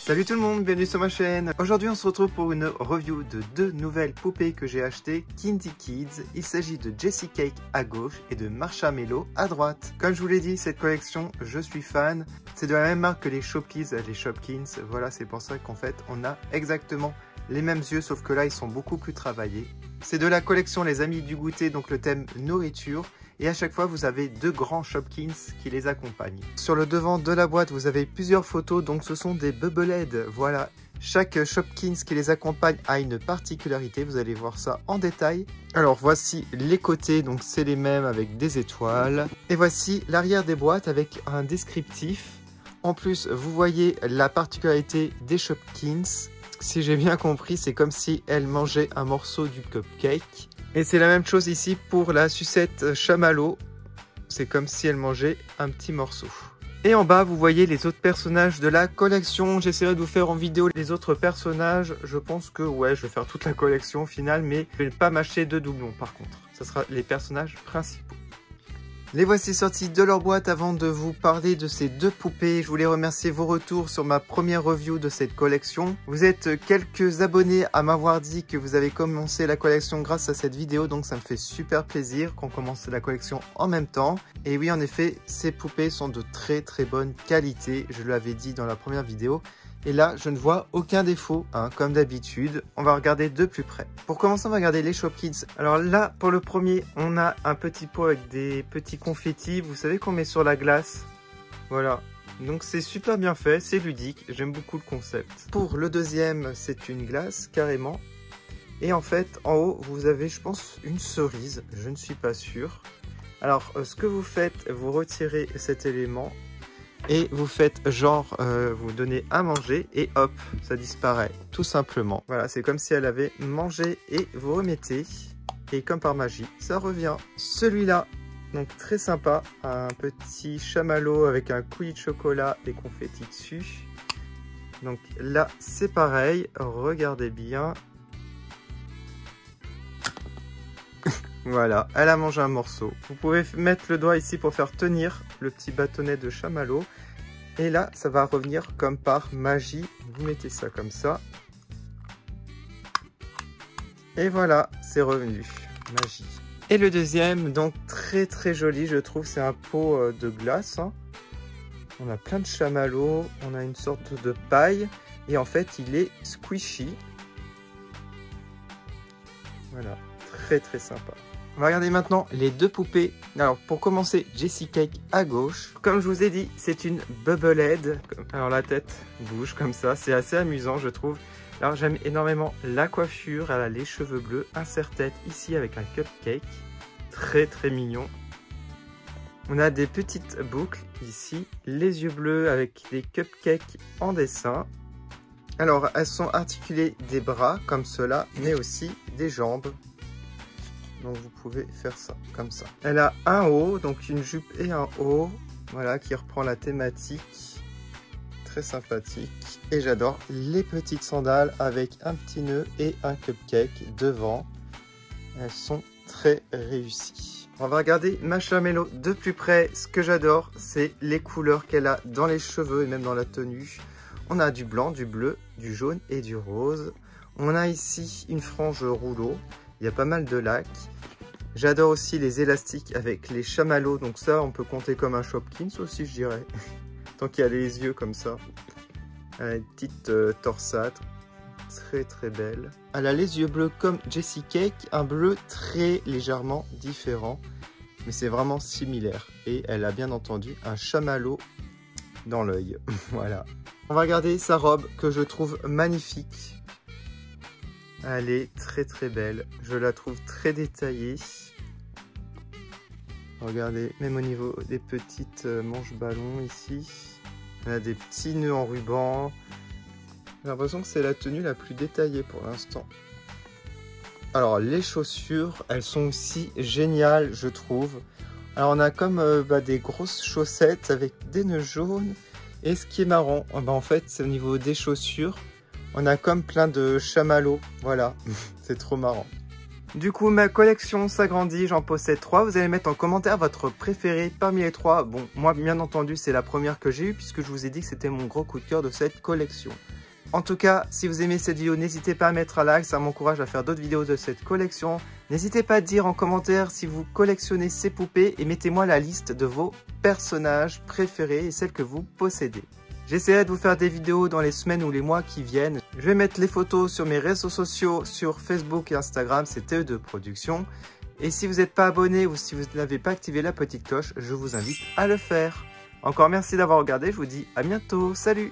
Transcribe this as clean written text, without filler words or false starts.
Salut tout le monde, bienvenue sur ma chaîne. Aujourd'hui on se retrouve pour une review de deux nouvelles poupées que j'ai achetées Kindy Kids. Il s'agit de Jessie Cake à gauche et de Marshmallow à droite. Comme je vous l'ai dit, cette collection, je suis fan. C'est de la même marque que les Shopkins, Voilà, c'est pour ça qu'en fait on a exactement les mêmes yeux, sauf que là ils sont beaucoup plus travaillés. C'est de la collection Les Amis du Goûter, donc le thème nourriture. Et à chaque fois, vous avez deux grands Shopkins qui les accompagnent. Sur le devant de la boîte, vous avez plusieurs photos, donc ce sont des Bubblehead. Voilà, chaque Shopkins qui les accompagne a une particularité, vous allez voir ça en détail. Alors voici les côtés, donc c'est les mêmes avec des étoiles. Et voici l'arrière des boîtes avec un descriptif. En plus, vous voyez la particularité des Shopkins. Si j'ai bien compris, c'est comme si elles mangeaient un morceau du cupcake. Et c'est la même chose ici pour la sucette chamallow. C'est comme si elle mangeait un petit morceau. Et en bas, vous voyez les autres personnages de la collection. J'essaierai de vous faire en vidéo les autres personnages. Je pense que, ouais, je vais faire toute la collection au final. Mais je ne vais pas m'acheter de doublons par contre. Ce sera les personnages principaux. Les voici sortis de leur boîte. Avant de vous parler de ces deux poupées, je voulais remercier vos retours sur ma première review de cette collection. Vous êtes quelques abonnés à m'avoir dit que vous avez commencé la collection grâce à cette vidéo, donc ça me fait super plaisir qu'on commence la collection en même temps. Et oui, en effet, ces poupées sont de très bonne qualité, je l'avais dit dans la première vidéo. Et là, je ne vois aucun défaut, comme d'habitude. On va regarder de plus près. Pour commencer, on va regarder les Shopkins. Alors là, pour le premier, on a un petit pot avec des petits confettis. Vous savez qu'on met sur la glace. Voilà. Donc c'est super bien fait, c'est ludique. J'aime beaucoup le concept. Pour le deuxième, c'est une glace, carrément. Et en fait, en haut, vous avez, je pense, une cerise. Je ne suis pas sûr. Alors, ce que vous faites, vous retirez cet élément. Et vous faites genre, vous donnez à manger et hop, ça disparaît, tout simplement. Voilà, c'est comme si elle avait mangé et vous remettez. Et comme par magie, ça revient. Celui-là, donc très sympa, un petit chamallow avec un coulis de chocolat et confetti dessus. Donc là, c'est pareil, regardez bien. Voilà, elle a mangé un morceau. Vous pouvez mettre le doigt ici pour faire tenir le petit bâtonnet de chamallow. Et là, ça va revenir comme par magie. Vous mettez ça comme ça. Et voilà, c'est revenu. Magie. Et le deuxième, donc très joli, je trouve. C'est un pot de glace. On a plein de chamallows. On a une sorte de paille. Et en fait, il est squishy. Voilà, très sympa. On va regarder maintenant les deux poupées. Alors pour commencer, Jessie Cake à gauche. Comme je vous ai dit, c'est une Bubblehead. Alors la tête bouge comme ça, c'est assez amusant je trouve. Alors j'aime énormément la coiffure, elle a les cheveux bleus, un serre-tête ici avec un cupcake. Très mignon. On a des petites boucles ici, les yeux bleus avec des cupcakes en dessin. Alors elles sont articulées des bras comme cela, mais aussi des jambes. Donc vous pouvez faire ça, comme ça. Elle a un haut, donc une jupe et un haut. Voilà, qui reprend la thématique. Très sympathique. Et j'adore les petites sandales avec un petit nœud et un cupcake devant. Elles sont très réussies. On va regarder Marshmallow de plus près. Ce que j'adore, c'est les couleurs qu'elle a dans les cheveux et même dans la tenue. On a du blanc, du bleu, du jaune et du rose. On a ici une frange rouleau. Il y a pas mal de lacs. J'adore aussi les élastiques avec les chamallows. Donc ça, on peut compter comme un Shopkins aussi, je dirais. Tant qu'il y a les yeux comme ça. Une petite torsade. Très belle. Elle a les yeux bleus comme Jessie Cake. Un bleu très légèrement différent. Mais c'est vraiment similaire. Et elle a bien entendu un chamallow dans l'œil. Voilà. On va regarder sa robe que je trouve magnifique. Elle est très belle, je la trouve très détaillée. Regardez, même au niveau des petites manches ballons ici. On a des petits nœuds en ruban. J'ai l'impression que c'est la tenue la plus détaillée pour l'instant. Alors les chaussures, elles sont aussi géniales je trouve. Alors on a comme des grosses chaussettes avec des nœuds jaunes. Et ce qui est marrant, en fait c'est au niveau des chaussures. On a comme plein de chamallows, voilà, c'est trop marrant. Du coup, ma collection s'agrandit, j'en possède 3. Vous allez mettre en commentaire votre préféré parmi les 3. Bon, moi, bien entendu, c'est la première que j'ai eue, puisque je vous ai dit que c'était mon gros coup de cœur de cette collection. En tout cas, si vous aimez cette vidéo, n'hésitez pas à mettre un like, ça m'encourage à faire d'autres vidéos de cette collection. N'hésitez pas à dire en commentaire si vous collectionnez ces poupées et mettez-moi la liste de vos personnages préférés et celles que vous possédez. J'essaierai de vous faire des vidéos dans les semaines ou les mois qui viennent. Je vais mettre les photos sur mes réseaux sociaux, sur Facebook et Instagram, c'est TE2 Production. Et si vous n'êtes pas abonné ou si vous n'avez pas activé la petite cloche, je vous invite à le faire. Encore merci d'avoir regardé, je vous dis à bientôt, salut!